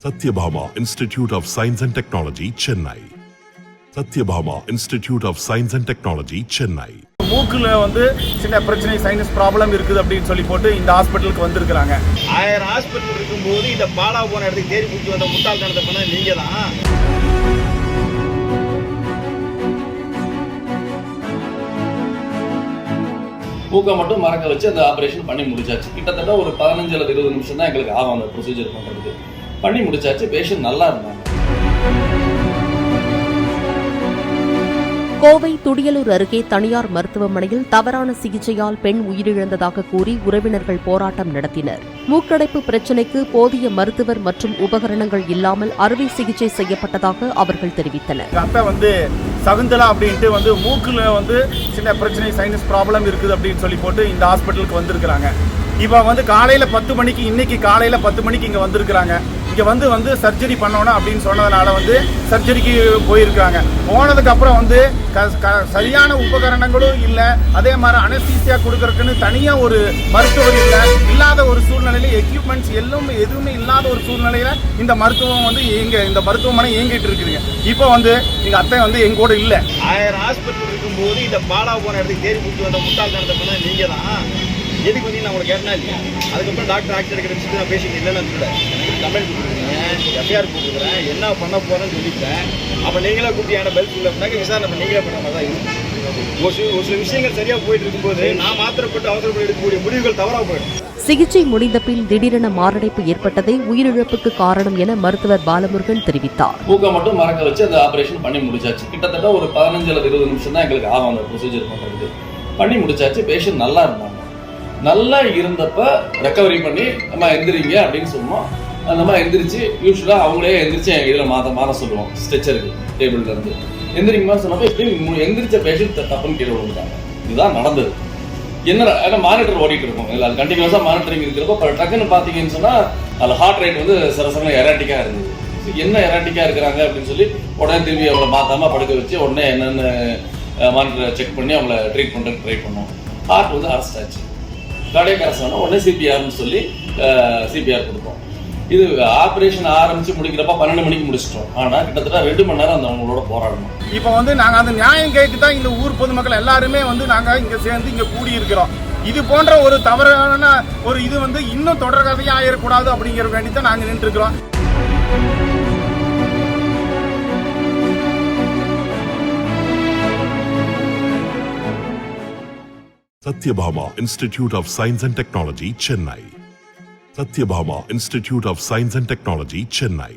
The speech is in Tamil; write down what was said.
Satyabhama Institute of Science and Technology, Chennai. Satyabhama Institute of Science and Technology, Chennai. மூக்குல சின்ன பிரச்சனை சைனஸ் ப்ராப்ளம் இருக்குது அப்படின்னு சொல்லி போட்டு இந்த ஹாஸ்பிட்டலுக்கு வந்திருக்காங்க. 1000 ஹாஸ்பிட்டல் இருக்கும்போது இந்த பாலா போன இடத்துக்கு தேடி பிடிச்சி வந்த முட்டாள்தனத்தை பண்ண நீங்க தான். மூக்கை மட்டும் மறக்க வச்சு அந்த ஆப்ரேஷன் பண்ணி முடிச்சாச்சு. கிட்டத்தட்ட ஒரு 15 அல்லது 20 நிமிஷம் தான் எங்களுக்கு ஆகும் அந்த ப்ரொசீஜர் பண்ணுறதுக்கு. பண்ணி முடிச்சாச்சு. பேஷண்ட் நல்லா இருந்தாங்க. கோவை துடியலூர் அருகே தனியார் மருத்துவமனையில் தவறான சிகிச்சையால் பெண் உயிரிழந்ததாக கூறி உறவினர்கள் போராட்டம் நடத்தினர். மூக்கடைப்பு பிரச்சினைக்கு போதிய மருத்துவர் மற்றும் உபகரணங்கள் இல்லாமல் அறுவை சிகிச்சை செய்யப்பட்டதாக அவர்கள் தெரிவித்தனர். அத்தை சகுந்தலா அப்படின்ட்டு மூக்குல சின்ன பிரச்சனை சைனஸ் ப்ராப்ளம் இருக்குது அப்படின்னு சொல்லி போட்டு இந்த ஹாஸ்பிட்டலுக்கு வந்திருக்கிறாங்க. இப்போ காலையில 10 மணிக்கு இன்னைக்கு காலையில 10 மணிக்கு இங்க வந்திருக்கிறாங்க. இங்க வந்து சர்ஜரி பண்ணணும் அப்படின்னு சொன்னதுனால சர்ஜரிக்கு போயிருக்காங்க. போனதுக்கு அப்புறம் சரியான உபகரணங்களும் இல்லை, அதே மாதிரி அனஸ்தீசியா கொடுக்கறதுக்குன்னு தனியா ஒரு மருத்துவர் இல்லை, இல்லாத ஒரு சூழ்நிலையில எக்யூப்மெண்ட்ஸ் எதுவுமே இல்லாத ஒரு சூழ்நிலையில இந்த மருத்துவம் இந்த மருத்துவமனை இயங்கிட்டு இருக்குதுங்க. இப்போ எங்க அத்தை எங்க கூட இல்லை. 1000 ஹாஸ்பிட்டல் இருக்கும்போது இந்த பாலா போன இடத்துக்கு தேடி பிடிச்சி வந்த முட்டாள்தனத்தை பண்ண நீங்க தான். எதுக்கு நான் உங்களுக்கு கேட்டனா இல்லையா? அதுக்கப்புறம் டாக்டர் ஆக்சிடென்ட் கிட்ட நான் பேசிட்டு இல்லைன்னு சொல்லல. கமெண்ட் கொடுத்துருக்கேன், எஃப்ஐஆர் கொடுத்துருக்குறேன், என்ன பண்ண போறேன்னு சொல்லிட்டேன். அப்போ நீங்களே கூப்பிட்டு பெல்ட் இல்லைனாக்க விசாரணை நீங்களே பண்ண மாதிரி தான் இருக்கும். ஒரு சில விஷயங்கள் சரியா போயிட்டு இருக்கும்போது நான் மாத்திரப்பட்டு அவசரப்பட்டு எடுக்கக்கூடிய முடிவுகள் தவறாக போயிடும். சிகிச்சை முடிந்த பின் திடீரென மாரடைப்பு ஏற்பட்டதே உயிரிழப்புக்கு காரணம் என மருத்துவர் பாலமுருகன் தெரிவித்தார். மூக்கை மட்டும் மறக்க வச்சு அந்த ஆப்ரேஷன் பண்ணி முடிச்சாச்சு. கிட்டத்தட்ட ஒரு 15 அல்லது 20 நிமிஷம் தான் எங்களுக்கு ஆகும் அந்த ப்ரொசீஜர் பண்ணுறதுக்கு. பண்ணி முடிச்சாச்சு. பேஷண்ட் நல்லா இருந்தாங்க. நல்லா இருந்தப்ப ரெக்கவரி பண்ணி நம்ம எந்திரிங்க அப்படின்னு சொன்னோம். அந்த மாதிரி எந்திரிச்சு யூஸ்வலாக அவங்களே எந்திரிச்சு இதில் மாற சொல்லுவோம். ஸ்ட்ரெச்சருக்கு டேபிள்ல இருந்து எந்திரிங்கமா சொன்னப்போ இப்படி எந்திரிச்ச பேஷண்ட் தப்புன்னு கீழே விழுந்துட்டாங்க. இதுதான் நடந்தது. என்ன மானிட்டர் ஓடிட்டு இருக்கும், இல்லை அது கண்டினியூஸாக மானிட்டரிங் இருக்கிறப்போ டக்குன்னு பார்த்தீங்கன்னு சொன்னால் அதில் ஹார்ட் ரேட் சரசரமாக எராட்டிக்காக இருந்தது. என்ன எராட்டிக்காக இருக்கிறாங்க அப்படின்னு சொல்லி உடனே திரும்பி அவங்கள மாற்றாமல் படுக்க வச்சு உடனே என்னென்ன மானிட்டரை செக் பண்ணி அவங்கள ட்ரீட் பண்ணுறதுக்கு ட்ரை பண்ணோம். ஹார்ட் அரெஸ்ட் ஆச்சு. கார்டியாக் அரெஸ்ட் ஆனால் உடனே சிபிஆர்னு சொல்லி சிபிஆர் கொடுத்தோம். இது ஆப்ரேஷன் ஆரம்பிச்சு முடிக்கிறப்ப 12 மணிக்கு முடிச்சிட்டோம். ஆனால் கிட்டத்தட்ட 2 மணி நேரம் அந்த அவங்களோட போராடணும். இப்போ நாங்கள் அந்த நியாயம் கேட்டு தான் இந்த ஊர் பொதுமக்கள் எல்லாருமே நாங்கள் இங்கே சேர்ந்து இங்கே கூடி இருக்கிறோம். இது போன்ற ஒரு தவறான ஒரு இது இன்னும் தொடர் கதையாக ஆயிடக்கூடாது அப்படிங்கிற வேண்டி தான் நாங்கள் நின்று இருக்கிறோம். Satyabhama Institute of Science and Technology, Chennai. Satyabhama Institute of Science and Technology, Chennai.